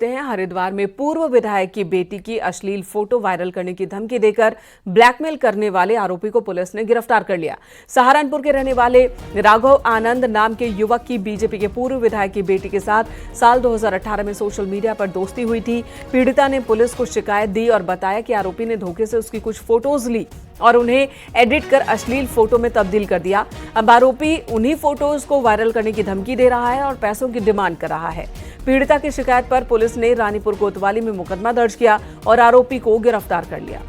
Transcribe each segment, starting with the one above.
हैं हरिद्वार में पूर्व विधायक की बेटी की अश्लील फोटो वायरल करने की धमकी देकर ब्लैकमेल करने वाले आरोपी को पुलिस ने गिरफ्तार कर लिया। सहारनपुर के रहने वाले राघव आनंद नाम के युवक की बीजेपी के पूर्व विधायक की बेटी के साथ साल 2018 में सोशल मीडिया पर दोस्ती हुई थी। पीड़िता ने पुलिस को शिकायत दी और बताया कि आरोपी ने धोखे से उसकी कुछ फोटोज ली और उन्हें एडिट कर अश्लील फोटो में तब्दील कर दिया। अब आरोपी उन्हीं फोटोज को वायरल करने की धमकी दे रहा है और पैसों की डिमांड कर रहा है। पीड़िता की शिकायत पर पुलिस ने रानीपुर कोतवाली में मुकदमा दर्ज किया और आरोपी को गिरफ्तार कर लिया।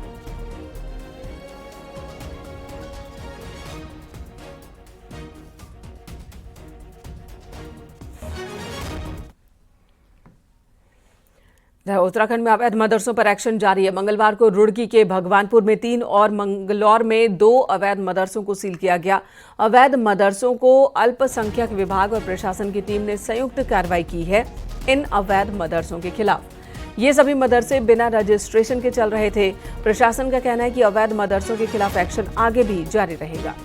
उत्तराखंड में अवैध मदरसों पर एक्शन जारी है। मंगलवार को रुड़की के भगवानपुर में 3 और मंगलौर में 2 अवैध मदरसों को सील किया गया। अवैध मदरसों को अल्पसंख्यक विभाग और प्रशासन की टीम ने संयुक्त कार्रवाई की है। इन अवैध मदरसों के खिलाफ ये सभी मदरसे बिना रजिस्ट्रेशन के चल रहे थे। प्रशासन का कहना है कि अवैध मदरसों के खिलाफ एक्शन आगे भी जारी रहेगा।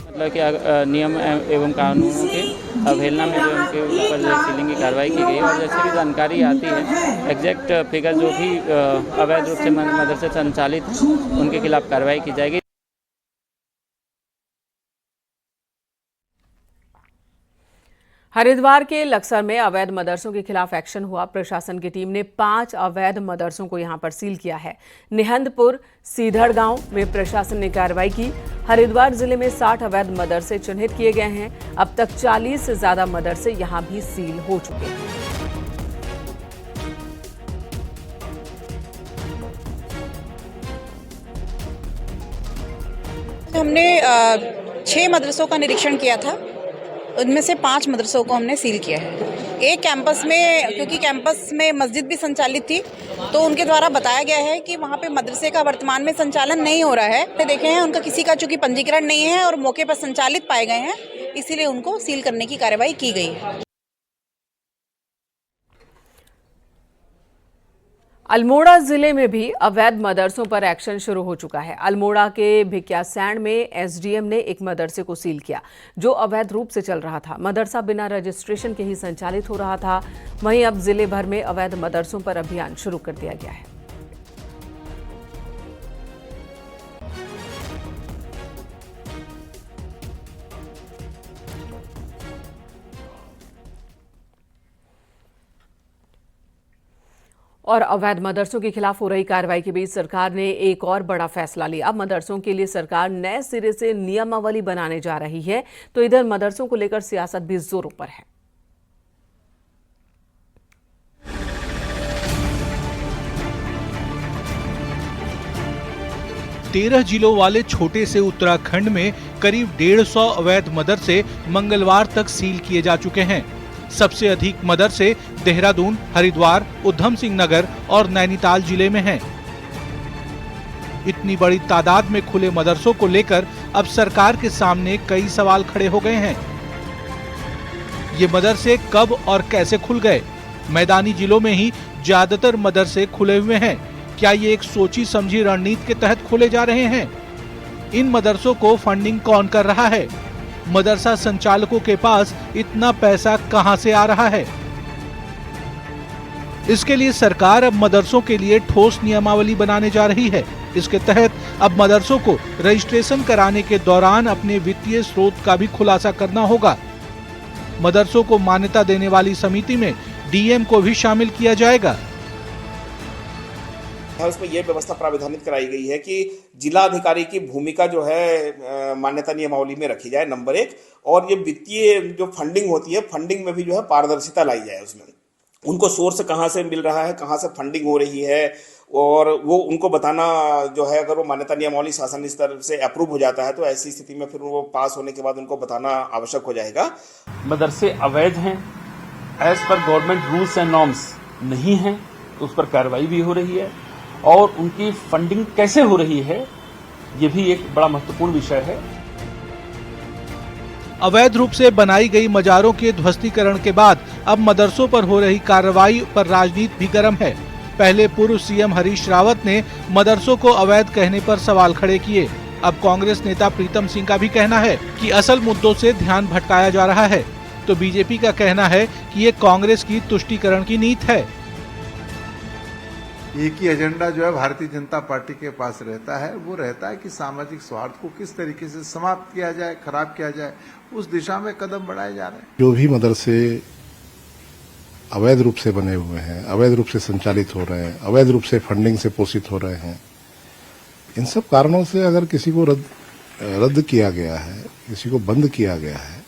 मतलब कि नियम एवं कानूनों के अवहेलना में जो उनके ऊपर सीलिंग की कार्रवाई की गई और जैसे भी जानकारी आती है एग्जैक्ट फिगर जो भी अवैध रूप से मदरसे संचालित हैं उनके खिलाफ कार्रवाई की जाएगी। हरिद्वार के लक्सर में अवैध मदरसों के खिलाफ एक्शन हुआ। प्रशासन की टीम ने 5 अवैध मदरसों को यहां पर सील किया है। निहंदपुर सीधड़ गांव में प्रशासन ने कार्रवाई की। हरिद्वार जिले में 60 अवैध मदरसे चिन्हित किए गए हैं। अब तक 40 से ज्यादा मदरसे यहां भी सील हो चुके हैं। हमने 6 मदरसों का निरीक्षण किया था। उनमें से 5 मदरसों को हमने सील किया है। एक कैंपस में, क्योंकि कैंपस में मस्जिद भी संचालित थी, तो उनके द्वारा बताया गया है कि वहाँ पे मदरसे का वर्तमान में संचालन नहीं हो रहा है। देखे हैं उनका किसी का चूंकि पंजीकरण नहीं है और मौके पर संचालित पाए गए हैं, इसीलिए उनको सील करने की कार्रवाई की गई है। अल्मोड़ा जिले में भी अवैध मदरसों पर एक्शन शुरू हो चुका है। अल्मोड़ा के भिकियासैंण में एसडीएम ने एक मदरसे को सील किया जो अवैध रूप से चल रहा था। मदरसा बिना रजिस्ट्रेशन के ही संचालित हो रहा था। वहीं अब जिले भर में अवैध मदरसों पर अभियान शुरू कर दिया गया है। और अवैध मदरसों के खिलाफ हो रही कार्रवाई के बीच सरकार ने एक और बड़ा फैसला लिया। मदरसों के लिए सरकार नए सिरे से नियमावली बनाने जा रही है, तो इधर मदरसों को लेकर सियासत भी जोरों पर है। तेरह जिलों वाले छोटे से उत्तराखंड में करीब 150 अवैध मदरसे मंगलवार तक सील किए जा चुके हैं। सबसे अधिक मदरसे देहरादून, हरिद्वार, उधम सिंह नगर और नैनीताल जिले में हैं। इतनी बड़ी तादाद में खुले मदरसों को लेकर अब सरकार के सामने कई सवाल खड़े हो गए हैं। ये मदरसे कब और कैसे खुल गए? मैदानी जिलों में ही ज्यादातर मदरसे खुले हुए हैं। क्या ये एक सोची समझी रणनीति के तहत खोले जा रहे हैं? इन मदरसों को फंडिंग कौन कर रहा है? मदरसा संचालकों के पास इतना पैसा कहां से आ रहा है? इसके लिए सरकार अब मदरसों के लिए ठोस नियमावली बनाने जा रही है। इसके तहत अब मदरसों को रजिस्ट्रेशन कराने के दौरान अपने वित्तीय स्रोत का भी खुलासा करना होगा। मदरसों को मान्यता देने वाली समिति में डीएम को भी शामिल किया जाएगा। उसमें यह व्यवस्था प्राविधानित कराई गई है कि जिलाधिकारी की भूमिका जो है मान्यता नियमावली में रखी जाए, नंबर 1। और ये वित्तीय जो फंडिंग होती है, फंडिंग में भी जो है पारदर्शिता लाई जाए। उसमें उनको सोर्स कहाँ से मिल रहा है, कहाँ से फंडिंग हो रही है, और वो उनको बताना जो है। अगर वो मान्यता नियमावली शासन स्तर से अप्रूव हो जाता है तो ऐसी स्थिति में फिर वो पास होने के बाद उनको बताना आवश्यक हो जाएगा। मदरसे अवैध हैं, as per government rules and norms नहीं हैं, तो उस पर कार्रवाई भी हो रही है। और उनकी फंडिंग कैसे हो रही है, ये भी एक बड़ा महत्वपूर्ण विषय है। अवैध रूप से बनाई गई मजारों के ध्वस्तीकरण के बाद अब मदरसों पर हो रही कार्रवाई पर राजनीति भी गर्म है। पहले पूर्व सीएम हरीश रावत ने मदरसों को अवैध कहने पर सवाल खड़े किए। अब कांग्रेस नेता प्रीतम सिंह का भी कहना है कि असल मुद्दों से ध्यान भटकाया जा रहा है, तो बीजेपी का कहना है कि ये कांग्रेस की तुष्टीकरण की नीति है। एक ही एजेंडा जो है भारतीय जनता पार्टी के पास रहता है, वो रहता है कि सामाजिक स्वार्थ को किस तरीके से समाप्त किया जाए, खराब किया जाए, उस दिशा में कदम बढ़ाए जा रहे हैं। जो भी मदरसे अवैध रूप से बने हुए हैं, अवैध रूप से संचालित हो रहे हैं, अवैध रूप से फंडिंग से पोषित हो रहे हैं, इन सब कारणों से अगर किसी को रद्द किया गया है, किसी को बंद किया गया है,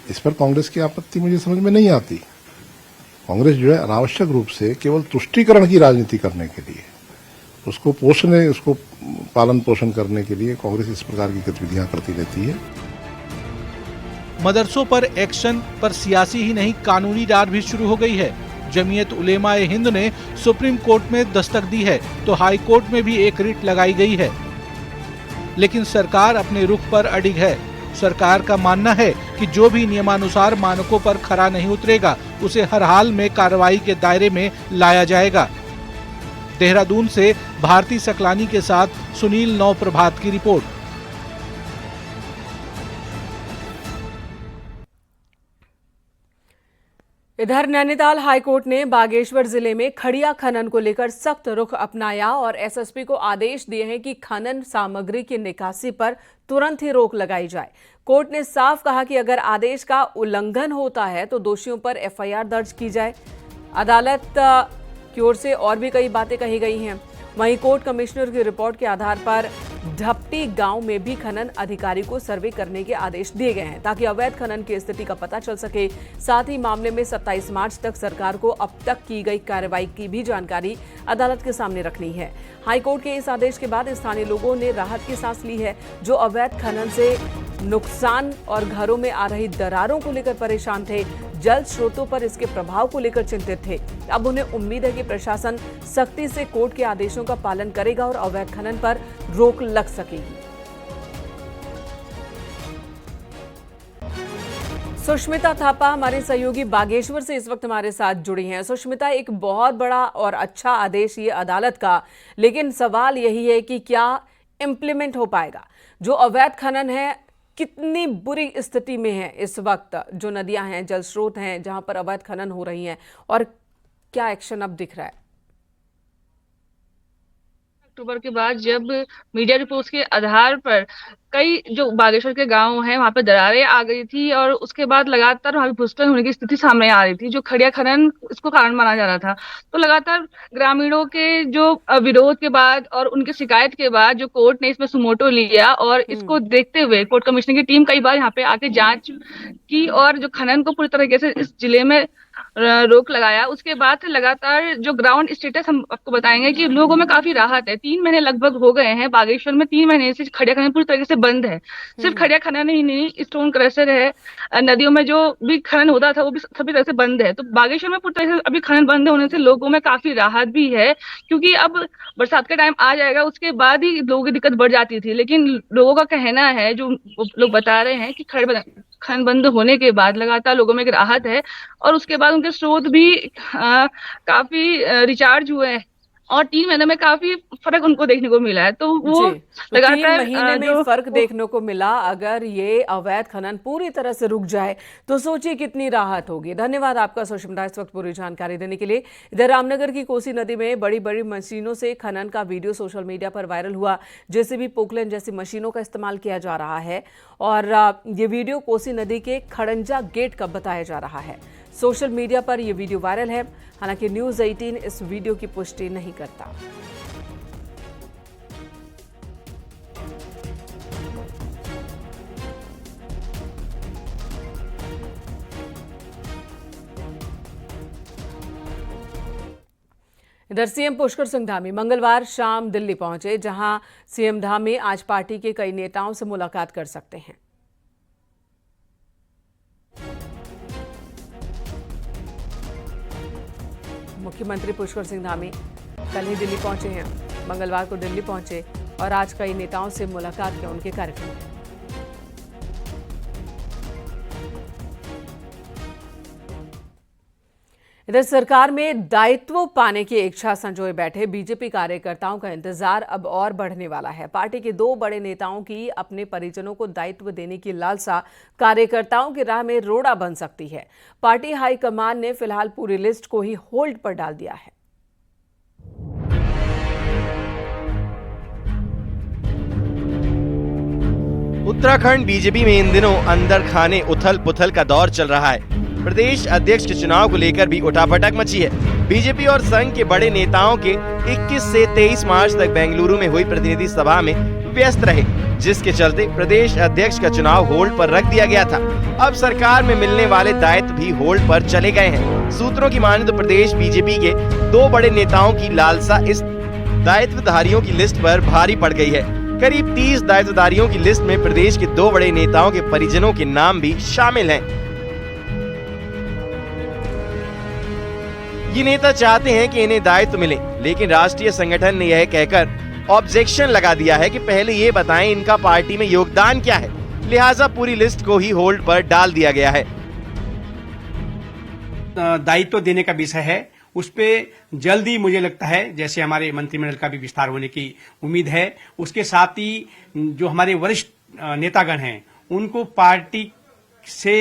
इस पर कांग्रेस की आपत्ति मुझे समझ में नहीं आती। कांग्रेस जो है अनावश्यक रूप से केवल तुष्टीकरण की राजनीति करने के लिए, उसको पालन पोषण करने के लिए कांग्रेस इस प्रकार की गतिविधियां करती रहती है। मदरसों पर एक्शन पर सियासी ही नहीं कानूनी रार भी शुरू हो गई है। जमीयत उलेमा-ए हिंद ने सुप्रीम कोर्ट में दस्तक दी है, तो हाई कोर्ट में भी एक रिट लगाई गई है। लेकिन सरकार अपने रुख पर अडिग है। सरकार का मानना है कि जो भी नियमानुसार मानकों पर खरा नहीं उतरेगा, उसे हर हाल में कार्रवाई के दायरे में लाया जाएगा। देहरादून से भारती सकलानी के साथ सुनील नौ प्रभात की रिपोर्ट। इधर नैनीताल हाईकोर्ट ने बागेश्वर जिले में खड़िया खनन को लेकर सख्त रुख अपनाया और एसएसपी को आदेश दिए हैं कि खनन सामग्री की निकासी पर तुरंत ही रोक लगाई जाए। कोर्ट ने साफ कहा कि अगर आदेश का उल्लंघन होता है तो दोषियों पर एफआईआर दर्ज की जाए। अदालत की ओर से और भी कई बातें कही गई हैं। वहीं कोर्ट कमिश्नर की रिपोर्ट के आधार पर ढपटी गांव में भी खनन अधिकारी को सर्वे करने के आदेश दिए गए हैं ताकि अवैध खनन की स्थिति का पता चल सके। साथ ही मामले में 27 मार्च तक सरकार को अब तक की गई कार्रवाई की भी जानकारी अदालत के सामने रखनी है। हाईकोर्ट के इस आदेश के बाद स्थानीय लोगों ने राहत की सांस ली है, जो अवैध खनन से नुकसान और घरों में आ रही दरारों को लेकर परेशान थे। जल स्रोतों पर इसके प्रभाव को लेकर चिंतित थे। अब उन्हें उम्मीद है कि प्रशासन सख्ती से कोर्ट के आदेशों का पालन करेगा और अवैध खनन पर रोक लग सकेगी। सुष्मिता थापा हमारे सहयोगी बागेश्वर से इस वक्त हमारे साथ जुड़ी हैं। सुष्मिता, एक बहुत बड़ा और अच्छा आदेश ये अदालत का, लेकिन सवाल यही है कि क्या इम्प्लीमेंट हो पाएगा? जो अवैध खनन है कितनी बुरी स्थिति में है इस वक्त, जो नदियां हैं, जल स्रोत हैं जहां पर अवैध खनन हो रही हैं, और क्या एक्शन अब दिख रहा है? अक्टूबर के बाद जब मीडिया रिपोर्ट्स के आधार पर कई जो बागेश्वर के गांव हैं वहां पे दरारें आ गई थी और उसके बाद लगातार वहां पे भूस्खलन होने की स्थिति सामने आ रही थी, जो खड़िया खनन इसको कारण माना जा रहा था। तो लगातार ग्रामीणों के जो विरोध के बाद और उनकी शिकायत के बाद जो कोर्ट ने इसमें सुमोटो लिया और इसको देखते हुए कोर्ट कमिश्नर की टीम कई बार यहाँ पे आके जांच की और जो खनन को पूरी तरीके से इस जिले में रोक लगाया। उसके बाद लगातार जो ग्राउंड स्टेटस हम आपको बताएंगे कि लोगों में काफी राहत है। 3 महीने लगभग हो गए हैं, बागेश्वर में 3 महीने से खड़िया खनन पूरी तरीके से बंद है। सिर्फ खड़िया खनन ही नहीं, स्टोन क्रशर है, नदियों में जो भी खनन होता था वो भी सभी तरह से बंद है। तो बागेश्वर में पूरी तरह से अभी खनन बंद होने से लोगों में काफी राहत भी है, क्योंकि अब बरसात का टाइम आ जाएगा, उसके बाद ही लोगों की दिक्कत बढ़ जाती थी। लेकिन लोगों का कहना है, जो लोग बता रहे हैं कि खनन बंद होने के बाद लगातार लोगों में एक राहत है और उसके बाद उनके स्रोत भी काफी रिचार्ज हुए हैं और 3 महीने में काफी फर्क उनको देखने को मिला है। तो वो लगातार 3 महीने में फर्क देखने को मिला। अगर ये अवैध खनन पूरी तरह से रुक जाए तो सोचिए कितनी राहत होगी। धन्यवाद आपका सुष्मिता इस वक्त पूरी जानकारी देने के लिए। इधर रामनगर की कोसी नदी में बड़ी बड़ी मशीनों से खनन का वीडियो सोशल मीडिया पर वायरल हुआ। जेसीबी, पोकलेन जैसी मशीनों का इस्तेमाल किया जा रहा है और ये वीडियो कोसी नदी के खड़ंजा गेट का बताया जा रहा है। सोशल मीडिया पर यह वीडियो वायरल है, हालांकि न्यूज़ 18 इस वीडियो की पुष्टि नहीं करता। इधर सीएम पुष्कर सिंह धामी मंगलवार शाम दिल्ली पहुंचे, जहां सीएम धामी आज पार्टी के कई नेताओं से मुलाकात कर सकते हैं। मुख्यमंत्री पुष्कर सिंह धामी कल ही दिल्ली पहुंचे हैं, मंगलवार को दिल्ली पहुंचे और आज कई नेताओं से मुलाकात के उनके कार्यक्रम हैं। इधर सरकार में दायित्व पाने की इच्छा संजोए बैठे बीजेपी कार्यकर्ताओं का इंतजार अब और बढ़ने वाला है। पार्टी के 2 बड़े नेताओं की अपने परिजनों को दायित्व देने की लालसा कार्यकर्ताओं की राह में रोड़ा बन सकती है। पार्टी हाईकमान ने फिलहाल पूरी लिस्ट को ही होल्ड पर डाल दिया है। उत्तराखंड बीजेपी में इन दिनों अंदर खाने उथल पुथल का दौर चल रहा है। प्रदेश अध्यक्ष के चुनाव को लेकर भी उठापटक मची है। बीजेपी और संघ के बड़े नेताओं के 21 से 23 मार्च तक बेंगलुरु में हुई प्रतिनिधि सभा में व्यस्त रहे, जिसके चलते प्रदेश अध्यक्ष का चुनाव होल्ड पर रख दिया गया था। अब सरकार में मिलने वाले दायित्व भी होल्ड पर चले गए हैं। सूत्रों की माने तो प्रदेश बीजेपी के 2 बड़े नेताओं की लालसा इस दायित्वधारियों की लिस्ट पर भारी पड़ गई है। करीब 30 दायित्वधारियों की लिस्ट में प्रदेश के 2 बड़े नेताओं के परिजनों के नाम भी शामिल हैं। ये नेता चाहते हैं कि इन्हें दायित्व मिले, लेकिन राष्ट्रीय संगठन ने यह कहकर ऑब्जेक्शन लगा दिया है कि पहले ये बताएं इनका पार्टी में योगदान क्या है। लिहाजा पूरी लिस्ट को ही होल्ड पर डाल दिया गया है। दायित्व देने का विषय है, उस पे जल्दी मुझे लगता है जैसे हमारे मंत्रिमंडल का भी विस्तार होने की उम्मीद है। उसके साथ ही जो हमारे वरिष्ठ नेतागण हैं उनको पार्टी से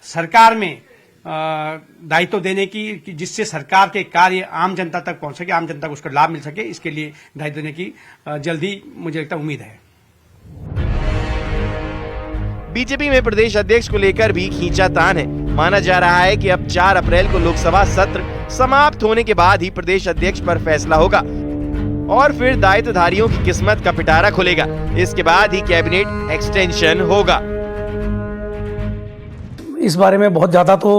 सरकार में दायित्व देने की, जिससे सरकार के कार्य आम जनता तक पहुंच सके, आम जनता को उसका लाभ मिल सके, इसके लिए दायित्व देने की जल्दी मुझे लगता है उम्मीद है। बीजेपी में प्रदेश अध्यक्ष को लेकर भी खींचातान है। माना जा रहा है कि अब 4 अप्रैल को लोकसभा सत्र समाप्त होने के बाद ही प्रदेश अध्यक्ष पर फैसला होगा और फिर दायित्वधारियों की किस्मत का पिटारा खुलेगा। इसके बाद ही कैबिनेट एक्सटेंशन होगा। इस बारे में बहुत ज़्यादा तो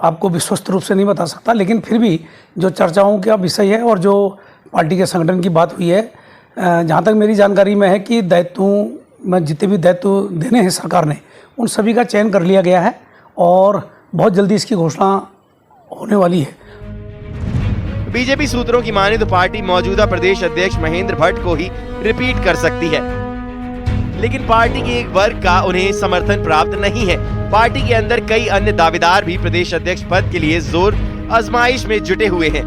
आपको विश्वस्त रूप से नहीं बता सकता, लेकिन फिर भी जो चर्चाओं का विषय है और जो पार्टी के संगठन की बात हुई है, जहाँ तक मेरी जानकारी में है कि दायित्वों में जितने भी दायित्व देने हैं सरकार ने, उन सभी का चयन कर लिया गया है और बहुत जल्दी इसकी घोषणा होने वाली है। बीजेपी सूत्रों की माने तो पार्टी मौजूदा प्रदेश अध्यक्ष महेंद्र भट्ट को ही रिपीट कर सकती है, लेकिन पार्टी के एक वर्ग का उन्हें समर्थन प्राप्त नहीं है। पार्टी के अंदर कई अन्य दावेदार भी प्रदेश अध्यक्ष पद के लिए जोर आजमाइश में जुटे हुए हैं।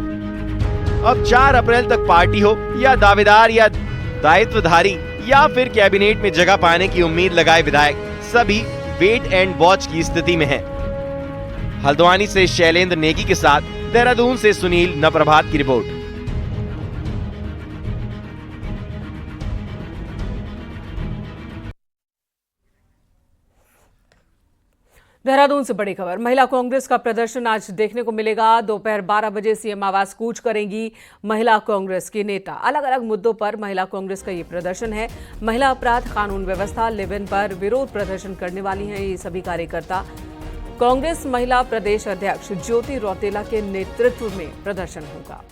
अब 4 अप्रैल तक पार्टी हो या दावेदार या दायित्वधारी या फिर कैबिनेट में जगह पाने की उम्मीद लगाए विधायक, सभी वेट एंड वॉच की स्थिति में हैं। हल्द्वानी से शैलेंद्र नेगी के साथ देहरादून से सुनील नवप्रभात की रिपोर्ट। देहरादून से बड़ी खबर, महिला कांग्रेस का प्रदर्शन आज देखने को मिलेगा। दोपहर 12 बजे सीएम आवास कूच करेंगी महिला कांग्रेस की नेता। अलग अलग मुद्दों पर महिला कांग्रेस का ये प्रदर्शन है। महिला अपराध, कानून व्यवस्था, लिव इन पर विरोध प्रदर्शन करने वाली हैं ये सभी कार्यकर्ता। कांग्रेस महिला प्रदेश अध्यक्ष ज्योति रौतेला के नेतृत्व में प्रदर्शन होगा।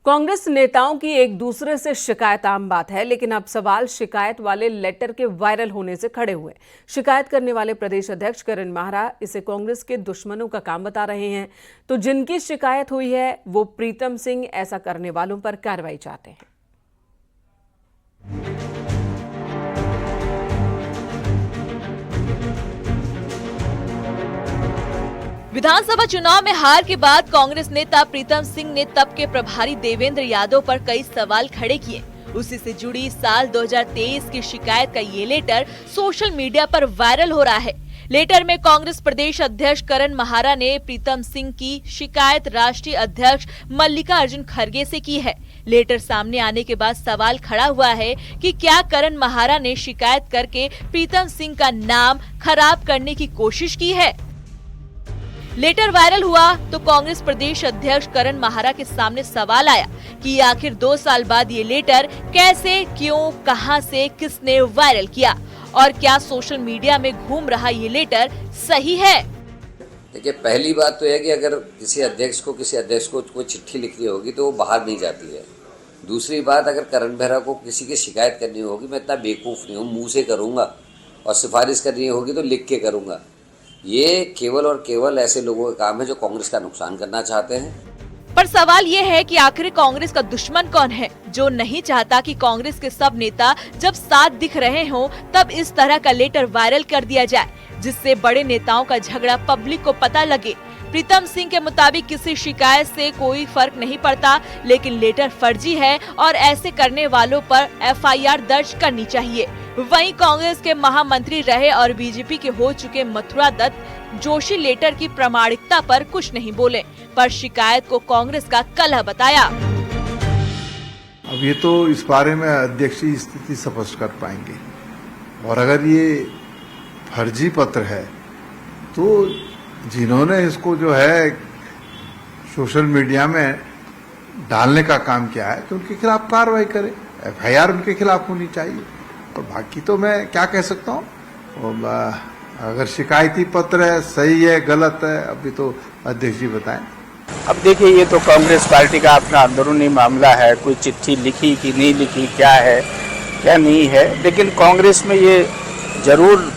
कांग्रेस नेताओं की एक दूसरे से शिकायत आम बात है, लेकिन अब सवाल शिकायत वाले लेटर के वायरल होने से खड़े हुए। शिकायत करने वाले प्रदेश अध्यक्ष करण माहरा इसे कांग्रेस के दुश्मनों का काम बता रहे हैं, तो जिनकी शिकायत हुई है वो प्रीतम सिंह ऐसा करने वालों पर कार्रवाई चाहते हैं। विधानसभा चुनाव में हार के बाद कांग्रेस नेता प्रीतम सिंह ने तब के प्रभारी देवेंद्र यादव पर कई सवाल खड़े किए। उसी से जुड़ी साल 2023 की शिकायत का ये लेटर सोशल मीडिया पर वायरल हो रहा है। लेटर में कांग्रेस प्रदेश अध्यक्ष करण माहरा ने प्रीतम सिंह की शिकायत राष्ट्रीय अध्यक्ष मल्लिकार्जुन खड़गे से की है। लेटर सामने आने के बाद सवाल खड़ा हुआ है कि क्या करण माहरा ने शिकायत करके प्रीतम सिंह का नाम खराब करने की कोशिश की है। लेटर वायरल हुआ तो कांग्रेस प्रदेश अध्यक्ष करण माहरा के सामने सवाल आया कि आखिर 2 साल बाद ये लेटर कैसे, क्यों, कहां से, किसने वायरल किया और क्या सोशल मीडिया में घूम रहा ये लेटर सही है। देखिए, पहली बात तो है कि अगर किसी अध्यक्ष को कोई चिट्ठी लिखनी होगी तो वो बाहर नहीं जाती है। दूसरी बात, अगर करण मेहरा को किसी की शिकायत करनी होगी, मैं इतना बेवकूफ़ नहीं हूँ, मुँह से करूँगा, और सिफारिश करनी होगी तो लिख के करूँगा। ये केवल और केवल ऐसे लोगों का काम है जो कांग्रेस का नुकसान करना चाहते हैं। पर सवाल ये है कि आखिर कांग्रेस का दुश्मन कौन है, जो नहीं चाहता कि कांग्रेस के सब नेता जब साथ दिख रहे हों तब इस तरह का लेटर वायरल कर दिया जाए, जिससे बड़े नेताओं का झगड़ा पब्लिक को पता लगे। प्रीतम सिंह के मुताबिक किसी शिकायत से कोई फर्क नहीं पड़ता, लेकिन लेटर फर्जी है और ऐसे करने वालों पर FIR दर्ज करनी चाहिए। वहीं कांग्रेस के महामंत्री रहे और बीजेपी के हो चुके मथुरा दत्त जोशी लेटर की प्रामाणिकता पर कुछ नहीं बोले, पर शिकायत को कांग्रेस का कलह बताया। अब ये तो इस बारे में अध्यक्ष ही स्थिति स्पष्ट कर पाएंगे, और अगर ये फर्जी पत्र है तो जिन्होंने इसको जो है सोशल मीडिया में डालने का काम किया है तो उनके खिलाफ कार्रवाई करें, FIR उनके खिलाफ होनी चाहिए। और बाकी तो मैं क्या कह सकता हूँ, अगर शिकायती पत्र है सही है गलत है अभी तो अध्यक्ष जी बताएं। अब देखिए, ये तो कांग्रेस पार्टी का अपना अंदरूनी मामला है, कोई चिट्ठी लिखी कि नहीं लिखी, क्या है क्या नहीं है, लेकिन कांग्रेस में ये जरूर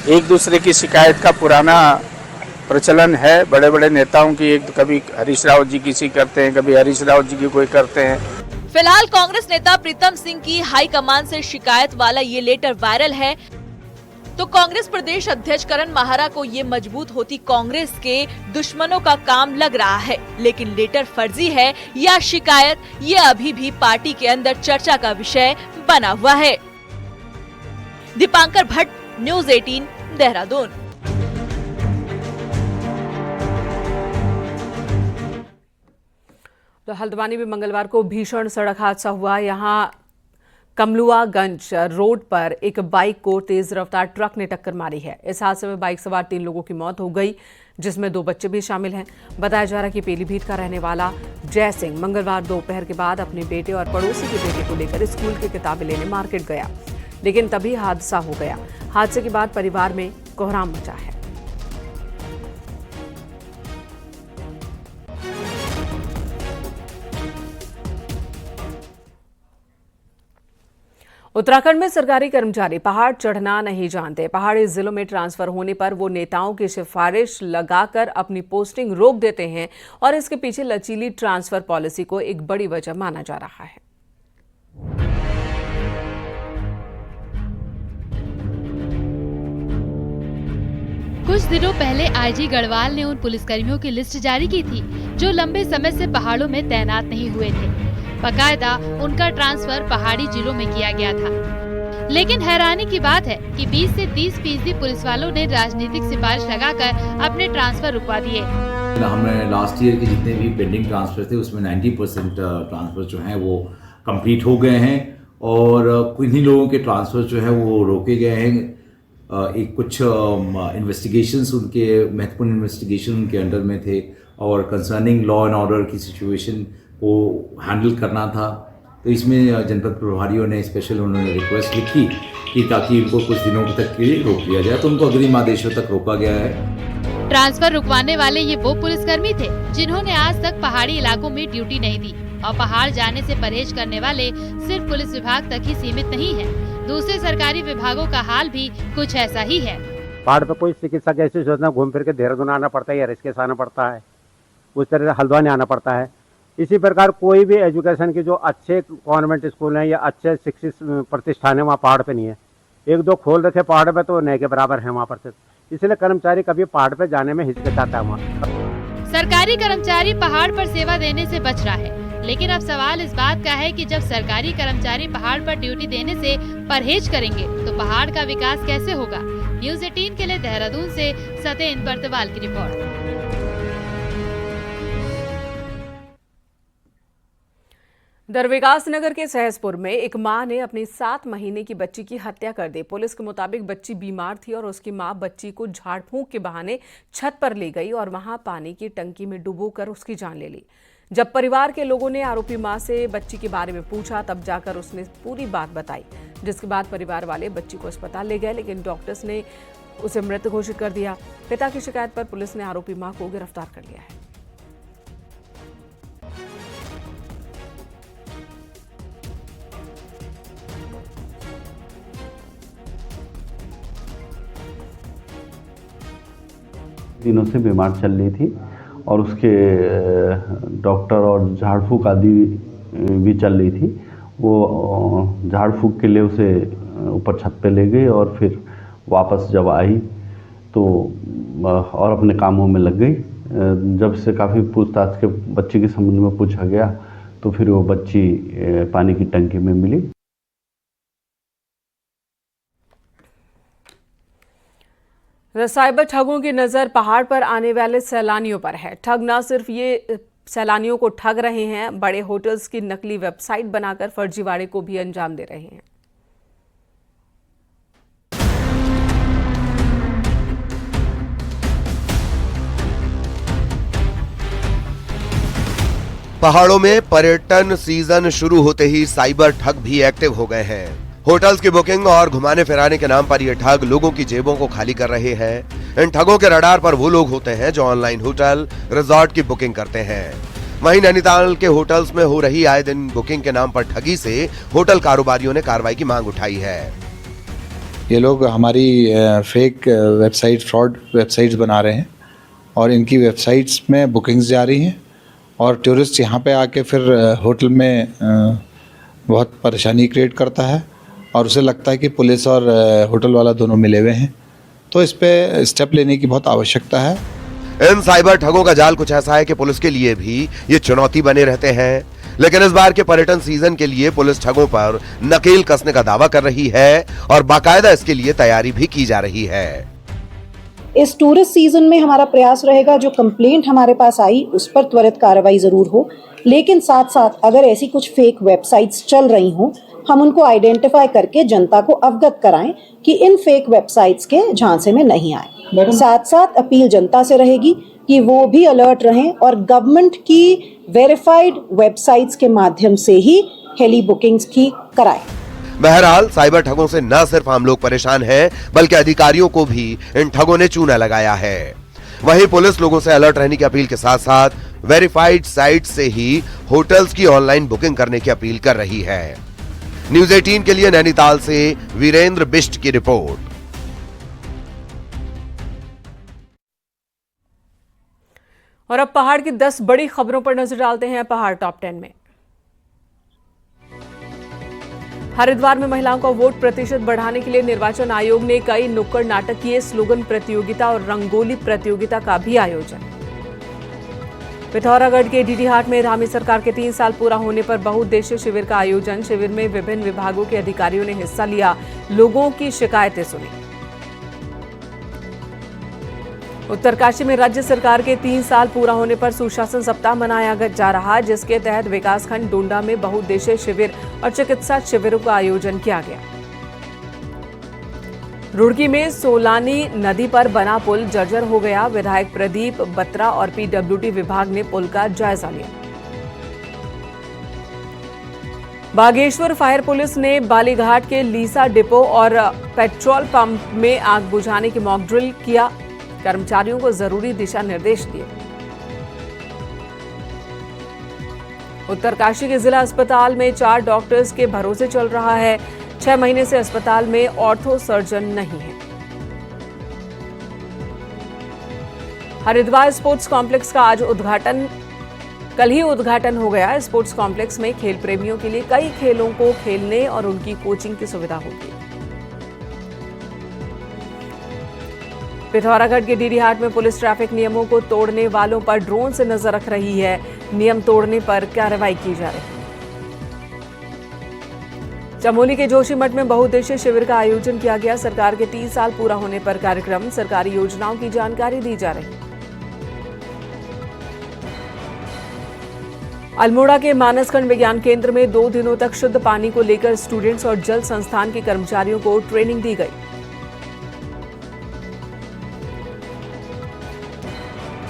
एक दूसरे की शिकायत का पुराना प्रचलन है। बड़े बड़े नेताओं की, एक कभी हरीश रावत जी किसी करते हैं, कभी हरीश रावत जी की कोई करते हैं। फिलहाल कांग्रेस नेता प्रीतम सिंह की हाईकमान से शिकायत वाला ये लेटर वायरल है, तो कांग्रेस प्रदेश अध्यक्ष करण माहरा को ये मजबूत होती कांग्रेस के दुश्मनों का काम लग रहा है। लेकिन लेटर फर्जी है या शिकायत, ये अभी भी पार्टी के अंदर चर्चा का विषय बना हुआ है। दीपांकर भट्ट, न्यूज़ 18, देहरादून। तो हल्द्वानी में मंगलवार को भीषण सड़क हादसा हुआ। यहाँ कमलुआगंज रोड पर एक बाइक को तेज रफ्तार ट्रक ने टक्कर मारी है। इस हादसे में बाइक सवार 3 लोगों की मौत हो गई, जिसमें 2 बच्चे भी शामिल हैं। बताया जा रहा है कि पीलीभीत का रहने वाला जय सिंह मंगलवार दोपहर के बाद अपने बेटे और पड़ोसी के बेटे को लेकर स्कूल की किताबें लेने मार्केट गया, लेकिन तभी हादसा हो गया। हादसे के बाद परिवार में कोहराम मचा है। उत्तराखंड में सरकारी कर्मचारी पहाड़ चढ़ना नहीं जानते। पहाड़ी जिलों में ट्रांसफर होने पर वो नेताओं की सिफारिश लगाकर अपनी पोस्टिंग रोक देते हैं और इसके पीछे लचीली ट्रांसफर पॉलिसी को एक बड़ी वजह माना जा रहा है। कुछ दिनों पहले आईजी गढ़वाल ने उन पुलिसकर्मियों की लिस्ट जारी की थी जो लंबे समय से पहाड़ों में तैनात नहीं हुए थे। बाकायदा उनका ट्रांसफर पहाड़ी जिलों में किया गया था। लेकिन हैरानी की बात है कि 20 से 30% पुलिस वालों ने राजनीतिक सिफारिश लगाकर अपने ट्रांसफर रुकवा दिए। हमने लास्ट ईयर के जितने भी पेंडिंग ट्रांसफर थे उसमें 90% ट्रांसफर जो हैं वो कंप्लीट हो गए हैं और किन्हीं लोगों के ट्रांसफर जो है वो रोके गए हैं। एक कुछ इन्वेस्टिगेशंस उनके महत्वपूर्ण इन्वेस्टिगेशन उनके अंडर में थे और कंसर्निंग लॉ एंड ऑर्डर की सिचुएशन को हैंडल करना था। तो इसमें जनपद प्रभारियों ने स्पेशल उन्होंने रिक्वेस्ट लिखी कि ताकि इनको कुछ दिनों तक के लिए रोक लिया जाए, तो उनको अग्रिम आदेशों तक रोका गया है। ट्रांसफर रुकवाने वाले ये वो पुलिसकर्मी थे जिन्होंने आज तक पहाड़ी इलाकों में ड्यूटी नहीं दी और पहाड़ जाने से परहेज करने वाले सिर्फ पुलिस विभाग तक ही सीमित नहीं है। दूसरे सरकारी विभागों का हाल भी कुछ ऐसा ही है। पहाड़ पर कोई चिकित्सा जैसी योजना घूम फिर के देहरादून आना पड़ता है या ऋषिकेश आना पड़ता है, उस तरह से हल्द्वानी आना पड़ता है। इसी प्रकार कोई भी एजुकेशन के जो अच्छे गवर्नमेंट स्कूल हैं या अच्छे शिक्षित प्रतिष्ठान है वहाँ पहाड़ पे नहीं है। 1-2 खोल रखे पहाड़ पे तो नए के बराबर है वहाँ पर से, इसलिए कर्मचारी कभी पहाड़ पे जाने में हिचकिचाता है। वहाँ सरकारी कर्मचारी पहाड़ पर सेवा देने से बच रहा है, लेकिन अब सवाल इस बात का है कि जब सरकारी कर्मचारी पहाड़ पर ड्यूटी देने से परहेज करेंगे तो पहाड़ का विकास कैसे होगा। न्यूज़ 18 के लिए देहरादून से सतेंद्र बर्तवाल की रिपोर्ट। दरविकास नगर के सहसपुर में एक मां ने अपनी 7 महीने की बच्ची की हत्या कर दी। पुलिस के मुताबिक बच्ची बीमार थी और उसकी मां बच्ची को झाड़ फूंक के बहाने छत पर ले गई और वहां पानी की टंकी में डुबोकर उसकी जान ले ली। जब परिवार के लोगों ने आरोपी मां से बच्ची के बारे में पूछा तब जाकर उसने पूरी बात बताई, जिसके बाद परिवार वाले बच्ची को अस्पताल ले गए, लेकिन डॉक्टर्स ने उसे मृत घोषित कर दिया। पिता की शिकायत पर पुलिस ने आरोपी मां को गिरफ्तार कर लिया है। दिनों से बीमार चल रही थी और उसके डॉक्टर और झाड़ फूक आदि भी चल रही थी। वो झाड़ फूक के लिए उसे ऊपर छत पे ले गई और फिर वापस जब आई तो और अपने कामों में लग गई। जब से काफ़ी पूछताछ के बच्ची के संबंध में पूछा गया तो फिर वो बच्ची पानी की टंकी में मिली। साइबर ठगों की नज़र पहाड़ पर आने वाले सैलानियों पर है। ठग न सिर्फ ये सैलानियों को ठग रहे हैं, बड़े होटल्स की नकली वेबसाइट बनाकर फर्जीवाड़े को भी अंजाम दे रहे हैं। पहाड़ों में पर्यटन सीजन शुरू होते ही साइबर ठग भी एक्टिव हो गए हैं। होटल्स की बुकिंग और घुमाने फिराने के नाम पर ये ठग लोगों की जेबों को खाली कर रहे हैं। इन ठगों के रडार पर वो लोग होते हैं जो ऑनलाइन होटल, रिजॉर्ट की बुकिंग करते हैं। वहीं नैनीताल के होटल्स में हो रही आए दिन बुकिंग के नाम पर ठगी से होटल कारोबारियों ने कार्रवाई की मांग उठाई है। ये लोग हमारी फेक वेबसाइट, फ्रॉड वेबसाइट्स बना रहे हैं और इनकी वेबसाइट्स में बुकिंग्स जा रही हैं और टूरिस्ट यहाँ पे आके फिर होटल में बहुत परेशानी क्रिएट करता है और उसे लगता है कि पुलिस और होटल वाला दोनों मिले हुए हैं। तो इस पे स्टेप लेने की बहुत आवश्यकता है। इन साइबर ठगों का जाल कुछ ऐसा है कि पुलिस के लिए भी ये चुनौती बने रहते हैं। लेकिन इस बार के पर्यटन सीजन के लिए पुलिस ठगों पर नकेल कसने का दावा कर रही है और बाकायदा इसके लिए तैयारी भी की जा रही है। इस टूरिस्ट सीजन में हमारा प्रयास रहेगा जो कंप्लेंट हमारे पास आई उस पर त्वरित कार्रवाई जरूर हो, लेकिन साथ साथ अगर ऐसी कुछ फेक वेबसाइट्स चल रही हों हम उनको आइडेंटिफाई करके जनता को अवगत कराएं कि इन फेक वेबसाइट्स के झांसे में नहीं आए। साथ साथ अपील जनता से रहेगी कि वो भी अलर्ट रहें और गवर्नमेंट की वेरीफाइड वेबसाइट्स के माध्यम से ही हेली बुकिंग्स की कराएं। बहरहाल साइबर ठगों से न सिर्फ हम लोग परेशान हैं बल्कि अधिकारियों को भी इन ठगों ने चूना लगाया है। वहीं पुलिस लोगों से अलर्ट रहने की अपील के साथ साथ वेरीफाइड साइट से ही होटल्स की ऑनलाइन बुकिंग करने की अपील कर रही है। न्यूज़ 18 के लिए नैनीताल से वीरेंद्र बिष्ट की रिपोर्ट। और अब पहाड़ की 10 बड़ी खबरों पर नजर डालते हैं पहाड़ टॉप 10 में। हरिद्वार में महिलाओं का वोट प्रतिशत बढ़ाने के लिए निर्वाचन आयोग ने कई नुक्कड़ नाटक किए। स्लोगन प्रतियोगिता और रंगोली प्रतियोगिता का भी आयोजन। पिथौरागढ़ के डीडीहाट में धामी सरकार के 3 साल पूरा होने पर बहुउद्देशीय शिविर का आयोजन। शिविर में विभिन्न विभागों के अधिकारियों ने हिस्सा लिया, लोगों की शिकायतें सुनी। उत्तरकाशी में राज्य सरकार के 3 साल पूरा होने पर सुशासन सप्ताह मनाया जा रहा, जिसके तहत विकासखंड डोंडा में बहुउद्देशीय शिविर और चिकित्सा शिविरों का आयोजन किया गया। रुड़की में सोलानी नदी पर बना पुल जर्जर हो गया। विधायक प्रदीप बत्रा और पीडब्ल्यूडी विभाग ने पुल का जायजा लिया। बागेश्वर फायर पुलिस ने बालीघाट के लीसा डिपो और पेट्रोल पंप में आग बुझाने की मॉक ड्रिल किया। कर्मचारियों को जरूरी दिशा निर्देश दिए। उत्तरकाशी के जिला अस्पताल में 4 डॉक्टर्स के भरोसे चल रहा है। 6 महीने से अस्पताल में ऑर्थो सर्जन नहीं है। हरिद्वार स्पोर्ट्स कॉम्प्लेक्स का आज कल ही उद्घाटन हो गया। स्पोर्ट्स कॉम्प्लेक्स में खेल प्रेमियों के लिए कई खेलों को खेलने और उनकी कोचिंग की सुविधा होगी। पिथौरागढ़ के डीडीहाट में पुलिस ट्रैफिक नियमों को तोड़ने वालों पर ड्रोन से नजर रख रही है। नियम तोड़ने पर कार्रवाई की जा रही है। चमोली के जोशीमठ में बहुउद्देशीय शिविर का आयोजन किया गया। सरकार के 3 साल पूरा होने पर कार्यक्रम, सरकारी योजनाओं की जानकारी दी जा रही। अल्मोड़ा के मानसखंड विज्ञान केंद्र में 2 दिनों तक शुद्ध पानी को लेकर स्टूडेंट्स और जल संस्थान के कर्मचारियों को ट्रेनिंग दी गई।